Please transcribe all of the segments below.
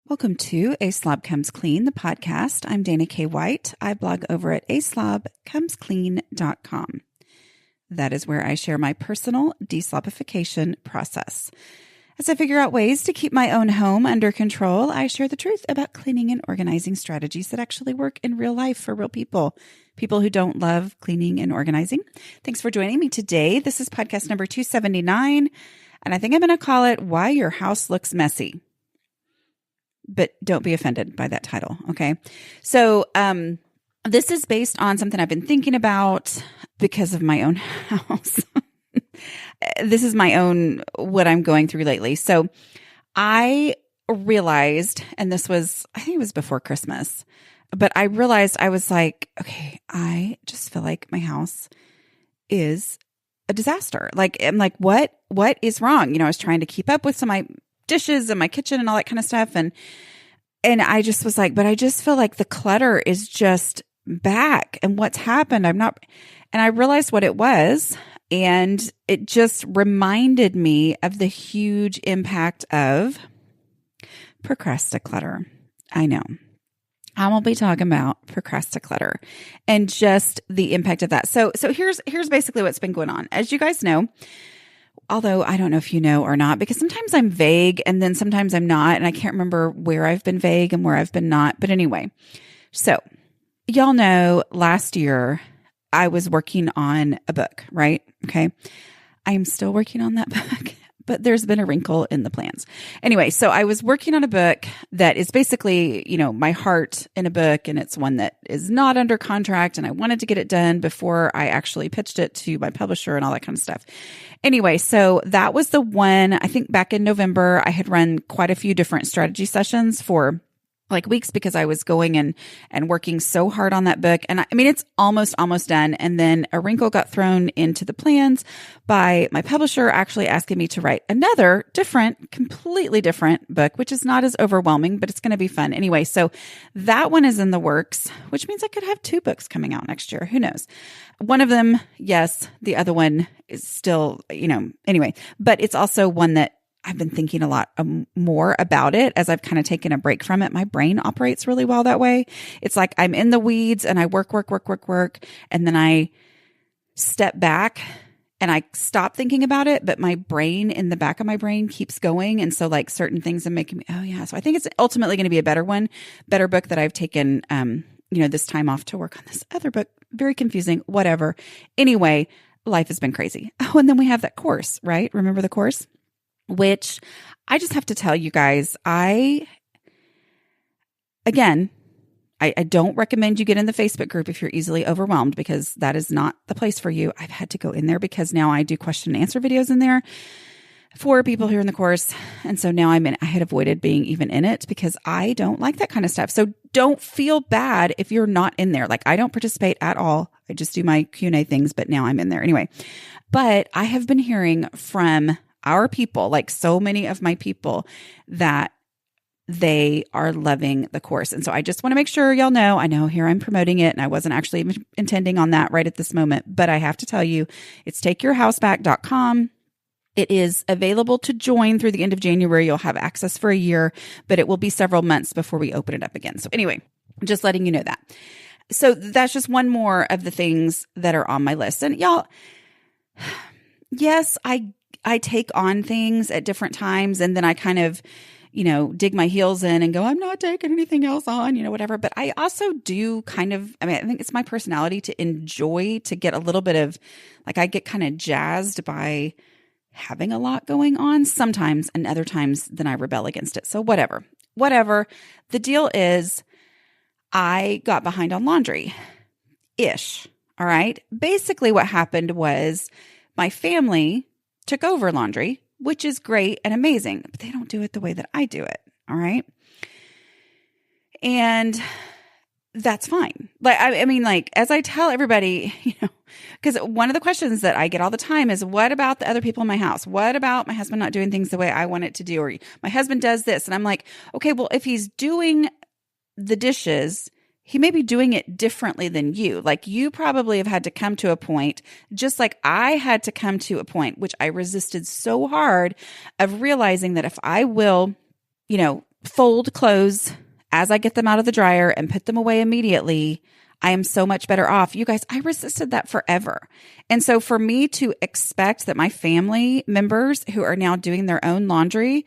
Welcome to A Slob Comes Clean, the podcast. I'm Dana K. White. I blog over at aslobcomesclean.com. That is where I share my personal deslobification process. As I figure out ways to keep my own home under control, I share the truth about cleaning and organizing strategies that actually work in real life for real people who don't love cleaning and organizing. Thanks for joining me today. This is podcast number 279, and I think I'm going to call it Why Your House Looks Messy. But don't be offended by that title, okay? So this is based on something I've been thinking about because of my own house. This is my own, what I'm going through lately. So I realized, and this was, I think it was before Christmas, but I realized I was like, okay, I just feel like my house is a disaster. Like, I'm like, what is wrong? I was trying to keep up with some of my dishes in my kitchen and all that kind of stuff. And I just was like, but I just feel like the clutter is just back. And what's happened? And I realized what it was. And it just reminded me of the huge impact of procrasticlutter. I know. I will be talking about procrasticlutter and just the impact of that. So here's basically what's been going on. As you guys know, although I don't know if you know or not, because sometimes I'm vague and then sometimes I'm not, and I can't remember where I've been vague and where I've been not. But anyway, so y'all know last year I was working on a book, right? Okay. I am still working on that book, but there's been a wrinkle in the plans. Anyway, so I was working on a book that is basically, my heart in a book, and it's one that is not under contract, and I wanted to get it done before I actually pitched it to my publisher and all that kind of stuff. Anyway, so that was the one. I think back in November, I had run quite a few different strategy sessions for like weeks because I was going and working so hard on that book. And I mean, it's almost done. And then a wrinkle got thrown into the plans by my publisher actually asking me to write another completely different book, which is not as overwhelming, but it's going to be fun. Anyway, so that one is in the works, which means I could have 2 books coming out next year. Who knows? One of them, yes. The other one is still, anyway, but it's also one that I've been thinking a lot more about it as I've kind of taken a break from it. My brain operates really well that way. It's like I'm in the weeds and I work. And then I step back and I stop thinking about it, but my brain in the back of my brain keeps going. And so like certain things are making me, oh yeah. So I think it's ultimately going to be a better book that I've taken, this time off to work on this other book. Very confusing, whatever. Anyway, life has been crazy. Oh, and then we have that course, right? Remember the course? Which I just have to tell you guys, I don't recommend you get in the Facebook group if you're easily overwhelmed, because that is not the place for you. I've had to go in there because now I do question and answer videos in there for people who are in the course. And so now I had avoided being even in it because I don't like that kind of stuff. So don't feel bad if you're not in there. Like I don't participate at all. I just do my Q&A things, but now I'm in there anyway. But I have been hearing from our people, like so many of my people, that they are loving the course. And so I just want to make sure y'all know, I know here I'm promoting it and I wasn't actually even intending on that right at this moment, but I have to tell you, it's takeyourhouseback.com. It is available to join through the end of January. You'll have access for a year, but it will be several months before we open it up again. So anyway, just letting you know that. So that's just one more of the things that are on my list. And y'all, yes, I take on things at different times, and then I kind of, dig my heels in and go, I'm not taking anything else on, whatever. But I also do I think it's my personality to enjoy, to get a little bit of, like, I get kind of jazzed by having a lot going on sometimes, and other times then I rebel against it. So whatever. The deal is I got behind on laundry-ish. All right. Basically what happened was my family took over laundry, which is great and amazing, but they don't do it the way that I do it. All right. And that's fine. Like, I mean, like, as I tell everybody, because one of the questions that I get all the time is, what about the other people in my house? What about my husband not doing things the way I want it to do? Or my husband does this. And I'm like, okay, well, if he's doing the dishes, he may be doing it differently than you. Like, you probably have had to come to a point, just like I had to come to a point, which I resisted so hard, of realizing that if I will, fold clothes as I get them out of the dryer and put them away immediately, I am so much better off. You guys, I resisted that forever. And so for me to expect that my family members who are now doing their own laundry,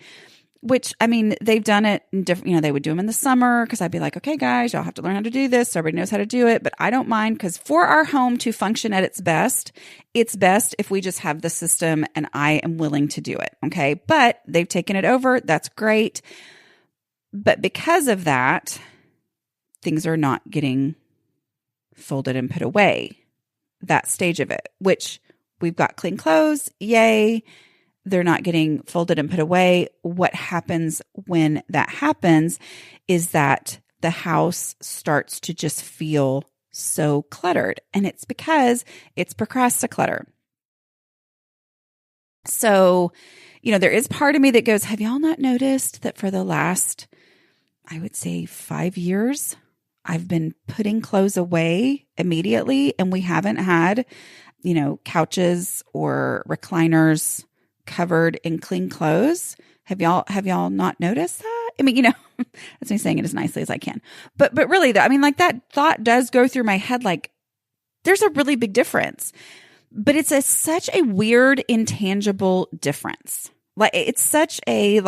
which, I mean, they've done it in different, they would do them in the summer because I'd be like, okay, guys, y'all have to learn how to do this. So everybody knows how to do it. But I don't mind because for our home to function at its best if we just have the system and I am willing to do it. Okay. But they've taken it over. That's great. But because of that, things are not getting folded and put away, that stage of it, which we've got clean clothes. Yay. They're not getting folded and put away. What happens when that happens is that the house starts to just feel so cluttered. And it's because it's procrasticlutter. So, there is part of me that goes, have y'all not noticed that for the last, I would say 5 years, I've been putting clothes away immediately and we haven't had, couches or recliners covered in clean clothes. Have y'all not noticed that? I mean, that's me saying it as nicely as I can. But really though, I mean, like that thought does go through my head, like there's a really big difference, but it's such a weird, intangible difference. Like it's such a,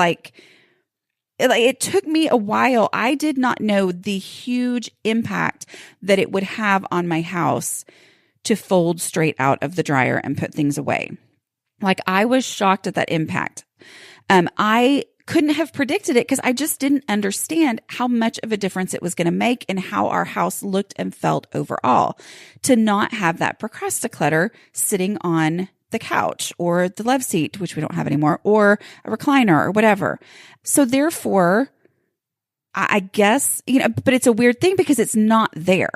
it took me a while. I did not know the huge impact that it would have on my house to fold straight out of the dryer and put things away. Like I was shocked at that impact. I couldn't have predicted it because I just didn't understand how much of a difference it was going to make and how our house looked and felt overall. To not have that procrasticlutter sitting on the couch or the love seat, which we don't have anymore, or a recliner or whatever. So therefore, I guess, but it's a weird thing because it's not there.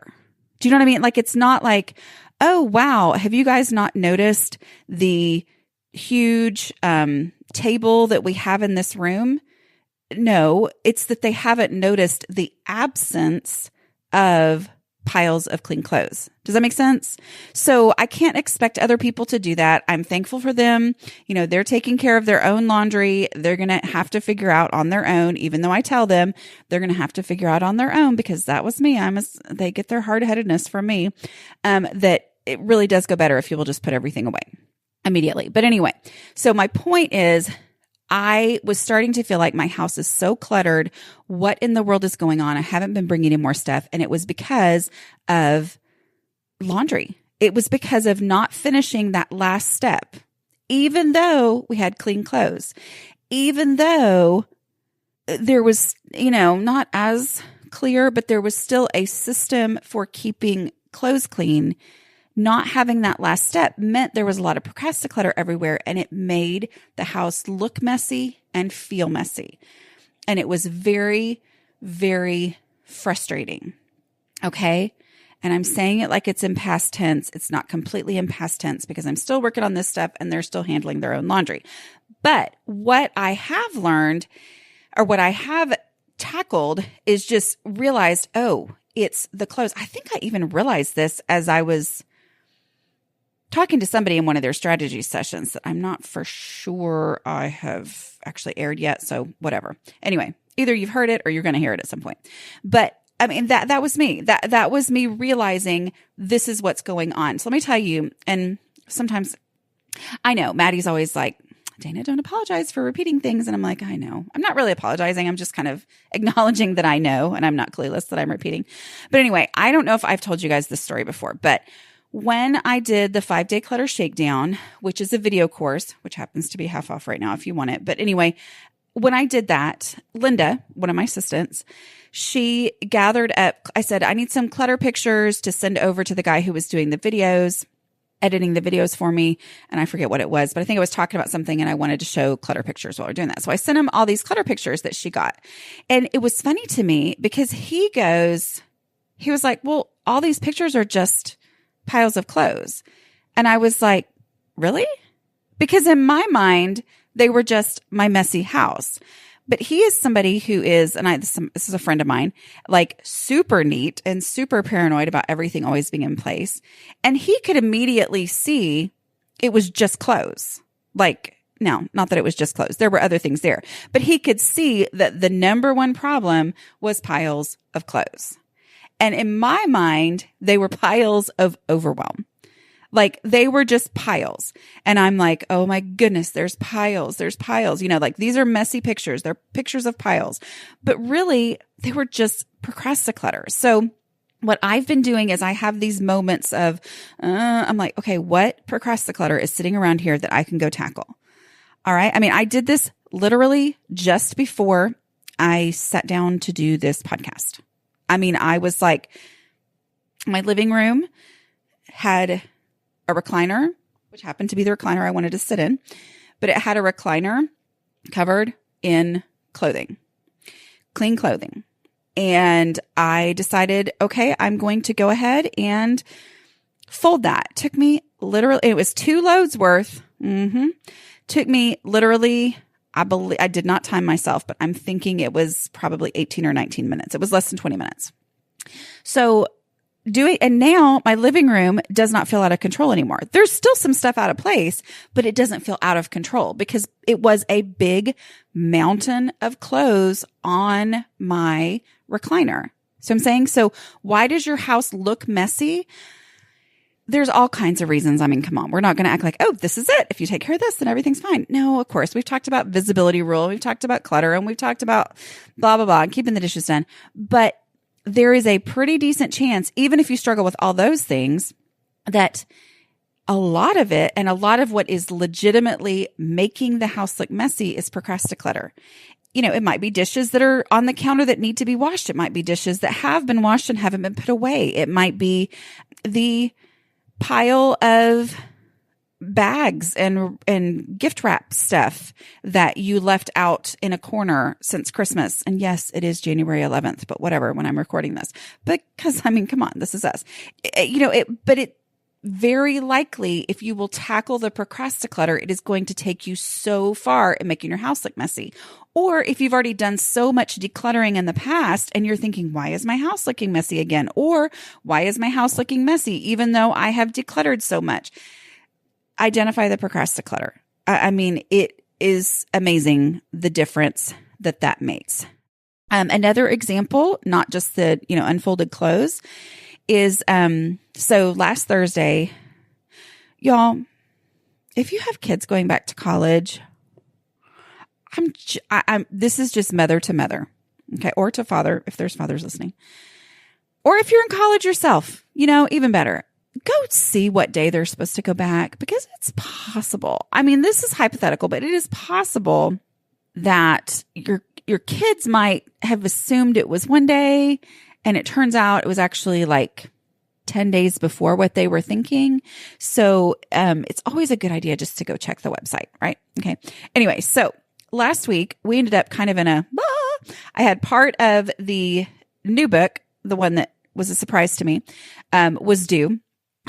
Do you know what I mean? Like, it's not like, oh, wow, have you guys not noticed the huge table that we have in this room? No, it's that they haven't noticed the absence of piles of clean clothes. Does that make sense? So I can't expect other people to do that. I'm thankful for them. They're taking care of their own laundry. They're going to have to figure out on their own, even though I tell them they're going to have to figure out on their own because that was me. They get their hard-headedness from me, that it really does go better if you will just put everything away immediately. But anyway, so my point is I was starting to feel like my house is so cluttered. What in the world is going on? I haven't been bringing in more stuff. And it was because of laundry. It was because of not finishing that last step, even though we had clean clothes, even though there was, not as clear, but there was still a system for keeping clothes clean. Not having that last step meant there was a lot of procrasticlutter everywhere, and it made the house look messy and feel messy. And it was very, very frustrating. Okay. And I'm saying it like it's in past tense. It's not completely in past tense because I'm still working on this stuff and they're still handling their own laundry. But what I have learned, or what I have tackled, is just realized, oh, it's the clothes. I think I even realized this as I was talking to somebody in one of their strategy sessions that I'm not for sure I have actually aired yet. So whatever. Anyway, either you've heard it or you're going to hear it at some point. But I mean, that was me. That was me realizing this is what's going on. So let me tell you, and sometimes I know Maddie's always like, Dana, don't apologize for repeating things. And I'm like, I know. I'm not really apologizing. I'm just kind of acknowledging that I know and I'm not clueless that I'm repeating. But anyway, I don't know if I've told you guys this story before, but when I did the 5-day clutter shakedown, which is a video course, which happens to be half off right now if you want it. But anyway, when I did that, Linda, one of my assistants, she gathered up, I said, I need some clutter pictures to send over to the guy who was doing the videos, editing the videos for me. And I forget what it was, but I think I was talking about something and I wanted to show clutter pictures while we're doing that. So I sent him all these clutter pictures that she got. And it was funny to me because he was like, well, all these pictures are just piles of clothes. And I was like, really? Because in my mind, they were just my messy house. But he is somebody who is, and this is a friend of mine, like super neat and super paranoid about everything always being in place. And he could immediately see it was just clothes. Like Now, not that it was just clothes. There were other things there, but he could see that the number one problem was piles of clothes. And in my mind, they were piles of overwhelm. Like they were just piles. And I'm like, oh my goodness, there's piles. Like these are messy pictures. They're pictures of piles, but really they were just procrasticlutter. So what I've been doing is I have these moments of, I'm like, okay, what procrasticlutter is sitting around here that I can go tackle? All right. I mean, I did this literally just before I sat down to do this podcast. I mean, I was like, my living room had a recliner, which happened to be the recliner I wanted to sit in, but it had a recliner covered in clothing, clean clothing. And I decided, okay, I'm going to go ahead and fold that. Took me literally, it was 2 loads worth. Took me literally, I believe, I did not time myself, but I'm thinking it was probably 18 or 19 minutes. It was less than 20 minutes. So and now my living room does not feel out of control anymore. There's still some stuff out of place, but it doesn't feel out of control because it was a big mountain of clothes on my recliner. So I'm saying, so why does your house look messy? There's all kinds of reasons. I mean, come on, we're not going to act like, oh, this is it. If you take care of this, then everything's fine. No, of course. We've talked about visibility rule. We've talked about clutter and we've talked about blah, blah, blah, and keeping the dishes done. But there is a pretty decent chance, even if you struggle with all those things, that a lot of it and a lot of what is legitimately making the house look messy is procrasticlutter. You know, it might be dishes that are on the counter that need to be washed. It might be dishes that have been washed and haven't been put away. It might be the pile of bags and gift wrap stuff that you left out in a corner since Christmas. And yes, it is January 11th, but whatever, when I'm recording this, because I mean, come on, this is us, but it very likely, if you will tackle the procrasticlutter, it is going to take you so far in making your house look messy. Or if you've already done so much decluttering in the past and you're thinking, why is my house looking messy again? Or why is my house looking messy, even though I have decluttered so much? Identify the procrasticlutter. I mean, it is amazing the difference that makes. Another example, not just the, unfolded clothes, is, so last Thursday, y'all, if you have kids going back to college, this is just mother to mother, okay, or to father, if there's fathers listening, or if you're in college yourself, even better. Go see what day they're supposed to go back, because it's possible. I mean, this is hypothetical, but it is possible that your kids might have assumed it was one day and it turns out it was actually like 10 days before what they were thinking. So it's always a good idea just to go check the website, right? Okay. Anyway, so last week we ended up kind of I had part of the new book, the one that was a surprise to me, was due.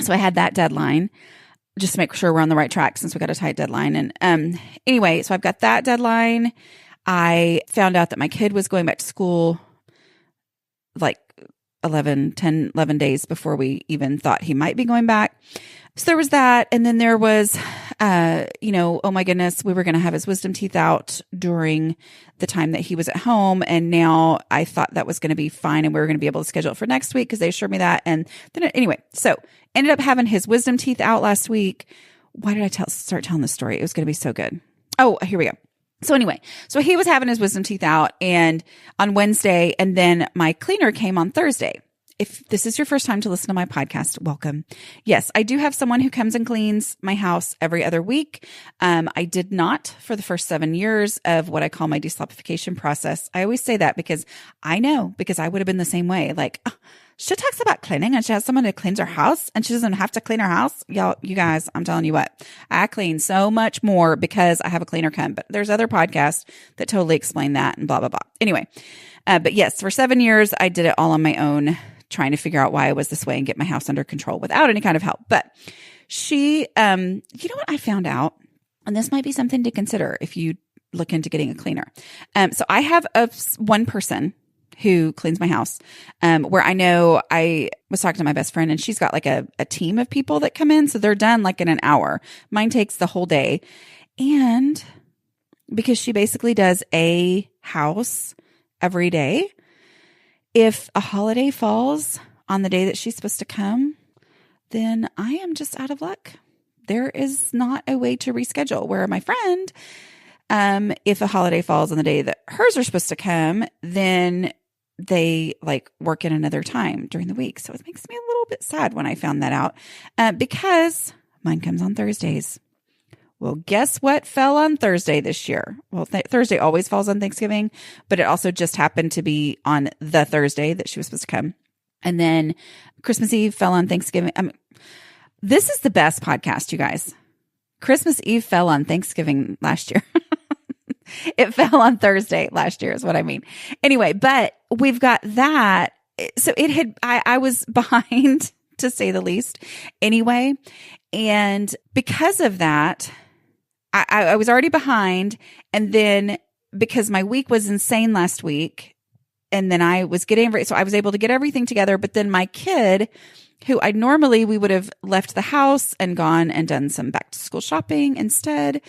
So I had that deadline just to make sure we're on the right track since we got a tight deadline. And anyway, so I've got that deadline. I found out that my kid was going back to school like 11 days before we even thought he might be going back. So there was that. And then there was, oh my goodness, we were going to have his wisdom teeth out during the time that he was at home. And now I thought that was going to be fine. And we were going to be able to schedule it for next week because they assured me that. And then anyway, so ended up having his wisdom teeth out last week. Why did I start telling the story? It was going to be so good. Oh, here we go. So anyway, so he was having his wisdom teeth out and on Wednesday, and then my cleaner came on Thursday. If this is your first time to listen to my podcast, welcome. Yes, I do have someone who comes and cleans my house every other week. I did not for the first 7 years of what I call my deslobification process. I always say that because I know, because I would have been the same way. Like, she talks about cleaning and she has someone who cleans her house and she doesn't have to clean her house. Y'all, you guys, I'm telling you what, I clean so much more because I have a cleaner come, but there's other podcasts that totally explain that and blah, blah, blah. Anyway, but yes, for 7 years, I did it all on my own, trying to figure out why I was this way and get my house under control without any kind of help. But she, you know what I found out, and this might be something to consider if you look into getting a cleaner. So I have one person who cleans my house, where I know I was talking to my best friend and she's got like a team of people that come in. So they're done like in an hour. Mine takes the whole day. And because she basically does a house every day, if a holiday falls on the day that she's supposed to come, then I am just out of luck. There is not a way to reschedule. Where my friend, if a holiday falls on the day that hers are supposed to come, then they like work in another time during the week. So it makes me a little bit sad when I found that out, because mine comes on Thursdays. Well, guess what fell on Thursday this year? Well, Thursday always falls on Thanksgiving, but it also just happened to be on the Thursday that she was supposed to come. And then Christmas Eve fell on Thanksgiving. This is the best podcast, you guys. Christmas Eve fell on Thanksgiving last year. It fell on Thursday last year is what I mean. Anyway, but we've got that. So I was behind, to say the least, anyway. And because of that, I was already behind. And then because my week was insane last week, and then I was so I was able to get everything together. But then my kid, who we would have left the house and gone and done some back to school shopping instead.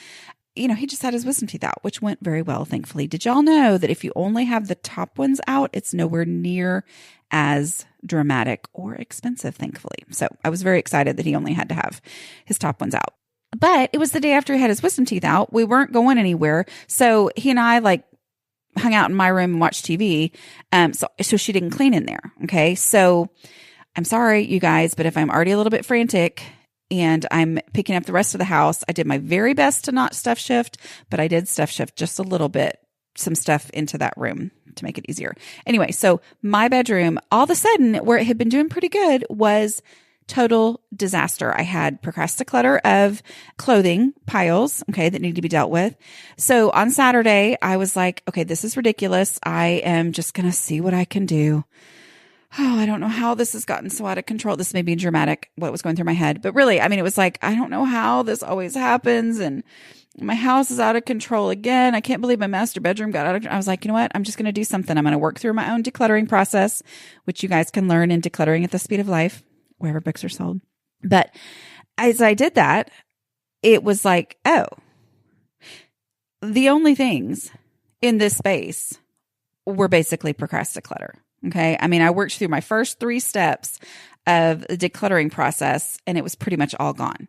He just had his wisdom teeth out, which went very well, thankfully. Did y'all know that if you only have the top ones out, it's nowhere near as dramatic or expensive, thankfully. So I was very excited that he only had to have his top ones out. But it was the day after he had his wisdom teeth out. We weren't going anywhere. So he and I hung out in my room and watched TV. So she didn't clean in there. Okay. So I'm sorry, you guys, but if I'm already a little bit frantic and I'm picking up the rest of the house, I did my very best to not stuff shift, but I did stuff shift just a little bit, some stuff into that room to make it easier. Anyway, so my bedroom, all of a sudden, where it had been doing pretty good, was total disaster. I had procrasticlutter of clothing piles, okay, that needed to be dealt with. So on Saturday, I was like, okay, this is ridiculous. I am just going to see what I can do. Oh, I don't know how this has gotten so out of control. This may be dramatic, what was going through my head. But really, it was like, I don't know how this always happens. And my house is out of control again. I can't believe my master bedroom got out of control. I was like, you know what? I'm just going to do something. I'm going to work through my own decluttering process, which you guys can learn in Decluttering at the Speed of Life, wherever books are sold. But as I did that, it was like, oh, the only things in this space were basically procrasticlutter. Okay. I worked through my first 3 steps of the decluttering process and it was pretty much all gone.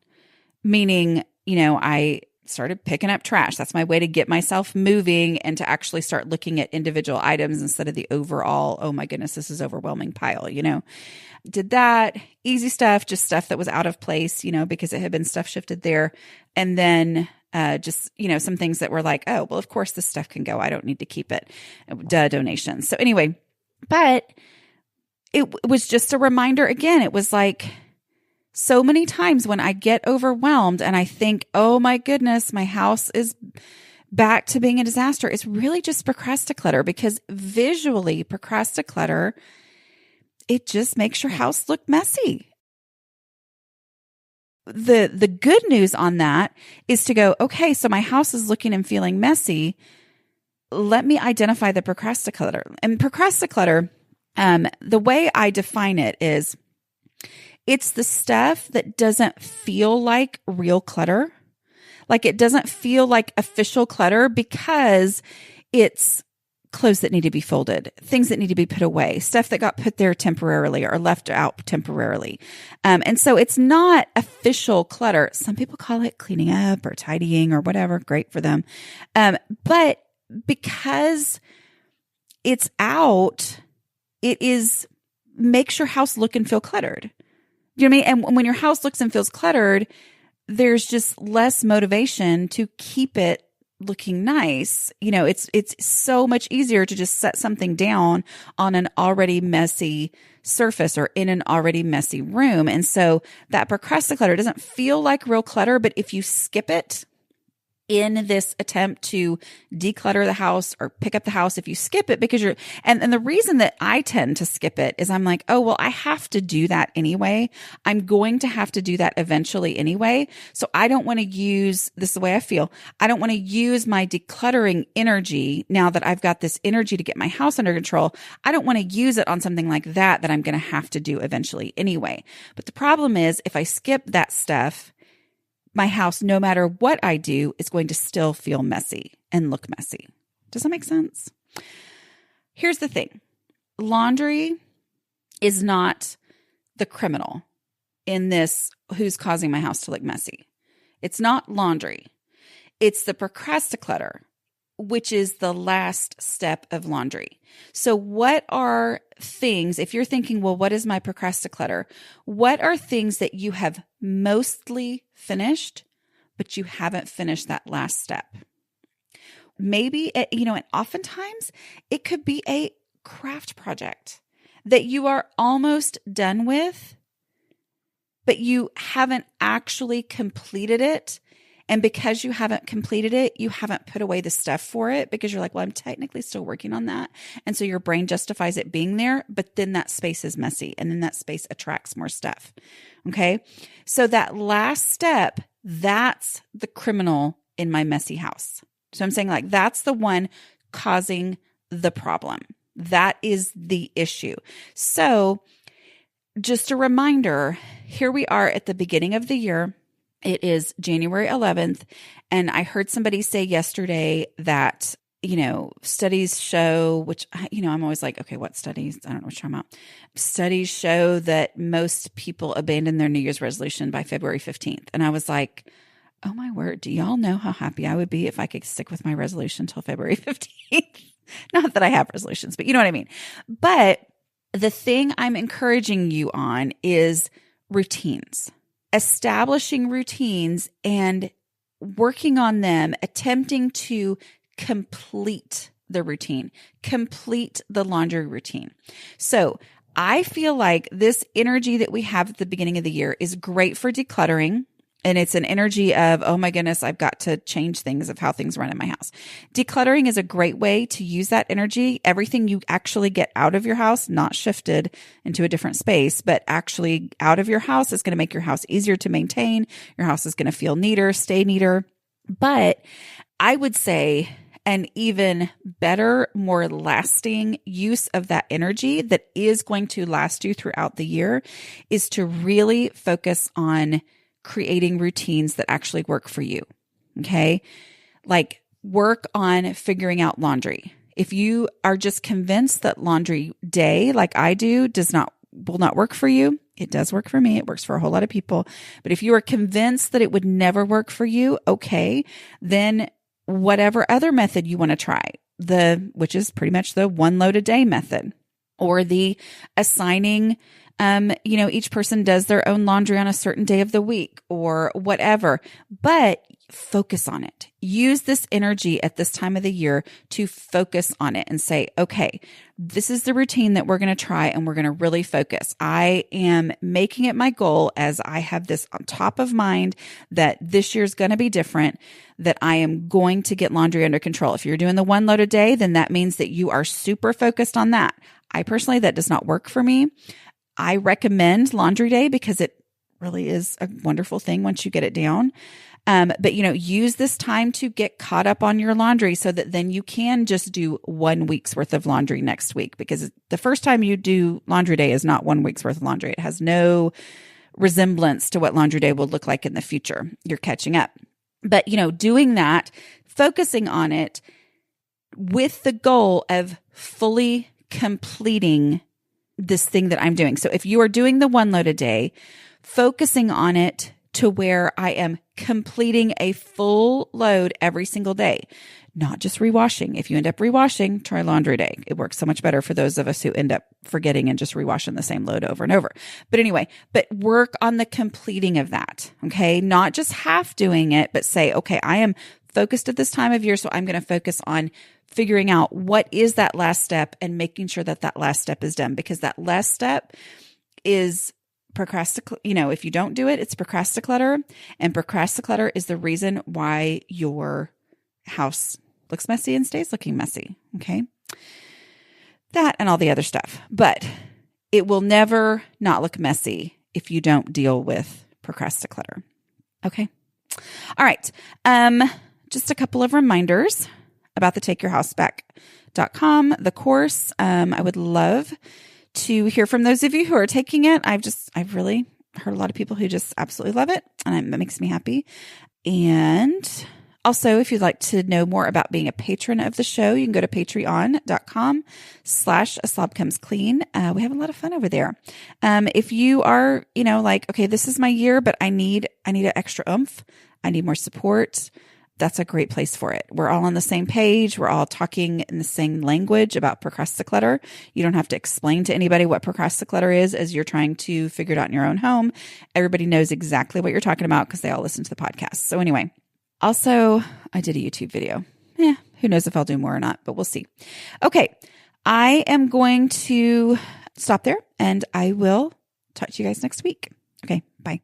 Meaning, I started picking up trash. That's my way to get myself moving and to actually start looking at individual items instead of the overall, oh my goodness, this is overwhelming pile, Did that. Easy stuff, just stuff that was out of place, because it had been stuff shifted there. And then just, some things that were like, oh, well, of course this stuff can go. I don't need to keep it. Donations. So anyway, but it was just a reminder again. It was like so many times when I get overwhelmed and I think, oh my goodness, my house is back to being a disaster. It's really just procrasticlutter, because visually procrasticlutter, it just makes your house look messy. The good news on that is to go, okay, so my house is looking and feeling messy. Let me identify the procrasticlutter. And procrasticlutter, the way I define it is it's the stuff that doesn't feel like real clutter. Like it doesn't feel like official clutter because it's clothes that need to be folded, things that need to be put away, stuff that got put there temporarily or left out temporarily. And so it's not official clutter. Some people call it cleaning up or tidying or whatever. Great for them. But because it's out, makes your house look and feel cluttered. You know what I mean? And when your house looks and feels cluttered, there's just less motivation to keep it looking nice. It's so much easier to just set something down on an already messy surface or in an already messy room. And so that procrasticlutter doesn't feel like real clutter, but if you skip it in this attempt to declutter the house or pick up the house, if you skip it because and the reason that I tend to skip it is I'm like, oh, well, I have to do that anyway. I'm going to have to do that eventually anyway. So I don't want to use, this is the way I feel. I don't want to use my decluttering energy now that I've got this energy to get my house under control. I don't want to use it on something like that I'm going to have to do eventually anyway. But the problem is if I skip that stuff, my house, no matter what I do, is going to still feel messy and look messy. Does that make sense? Here's the thing. Laundry is not the criminal in this who's causing my house to look messy. It's not laundry. It's the procrasticlutter, which is the last step of laundry. So what are things, if you're thinking, well, what is my procrasticlutter? What are things that you have mostly finished, but you haven't finished that last step? Maybe, and oftentimes it could be a craft project that you are almost done with, but you haven't actually completed it. And because you haven't completed it, you haven't put away the stuff for it because you're like, well, I'm technically still working on that. And so your brain justifies it being there, but then that space is messy and then that space attracts more stuff. Okay. So that last step, that's the criminal in my messy house. So I'm saying like, that's the one causing the problem. That is the issue. So just a reminder, here we are at the beginning of the year. It is January 11th. And I heard somebody say yesterday that, studies show, which, I'm always like, okay, what studies? I don't know what you're talking about. Studies show that most people abandon their New Year's resolution by February 15th. And I was like, oh my word, do y'all know how happy I would be if I could stick with my resolution until February 15th? Not that I have resolutions, but you know what I mean. But the thing I'm encouraging you on is routines. Establishing routines and working on them, attempting to complete the routine, complete the laundry routine. So I feel like this energy that we have at the beginning of the year is great for decluttering. And it's an energy of, oh my goodness, I've got to change things of how things run in my house. Decluttering is a great way to use that energy. Everything you actually get out of your house, not shifted into a different space, but actually out of your house is going to make your house easier to maintain. Your house is going to feel neater, stay neater. But I would say an even better, more lasting use of that energy that is going to last you throughout the year is to really focus on creating routines that actually work for you. Okay. Like work on figuring out laundry. If you are just convinced that laundry day, like I do, will not work for you, it does work for me. It works for a whole lot of people. But if you are convinced that it would never work for you, okay, then whatever other method you want to try, which is pretty much the one load a day method, or the assigning each person does their own laundry on a certain day of the week or whatever, but focus on it. Use this energy at this time of the year to focus on it and say, okay, this is the routine that we're going to try and we're going to really focus. I am making it my goal as I have this on top of mind that this year's going to be different, that I am going to get laundry under control. If you're doing the one load a day, then that means that you are super focused on that. I personally, that does not work for me. I recommend laundry day because it really is a wonderful thing once you get it down. But use this time to get caught up on your laundry so that then you can just do 1 week's worth of laundry next week, because the first time you do laundry day is not 1 week's worth of laundry. It has no resemblance to what laundry day will look like in the future. You're catching up. But, doing that, focusing on it with the goal of fully completing this thing that I'm doing. So if you are doing the one load a day, focusing on it to where I am completing a full load every single day, not just rewashing. If you end up rewashing, try laundry day. It works so much better for those of us who end up forgetting and just rewashing the same load over and over. But anyway, work on the completing of that. Okay. Not just half doing it, but say, okay, I am focused at this time of year. So I'm going to focus on figuring out what is that last step and making sure that that last step is done, because that last step is if you don't do it, it's procrasticlutter, and procrasticlutter is the reason why your house looks messy and stays looking messy. Okay. That and all the other stuff, but it will never not look messy if you don't deal with procrasticlutter. Okay. All right. Just a couple of reminders about the takeyourhouseback.com, the course. I would love to hear from those of you who are taking it. I've really heard a lot of people who just absolutely love it, and that makes me happy. And also, if you'd like to know more about being a patron of the show, you can go to patreon.com/A Slob Comes Clean. We have a lot of fun over there. If you are, like, okay, this is my year, but I need an extra oomph. I need more support. That's a great place for it. We're all on the same page. We're all talking in the same language about procrasticlutter. You don't have to explain to anybody what procrasticlutter is as you're trying to figure it out in your own home. Everybody knows exactly what you're talking about because they all listen to the podcast. So anyway, also, I did a YouTube video. Who knows if I'll do more or not, but we'll see. Okay, I am going to stop there, and I will talk to you guys next week. Okay, bye.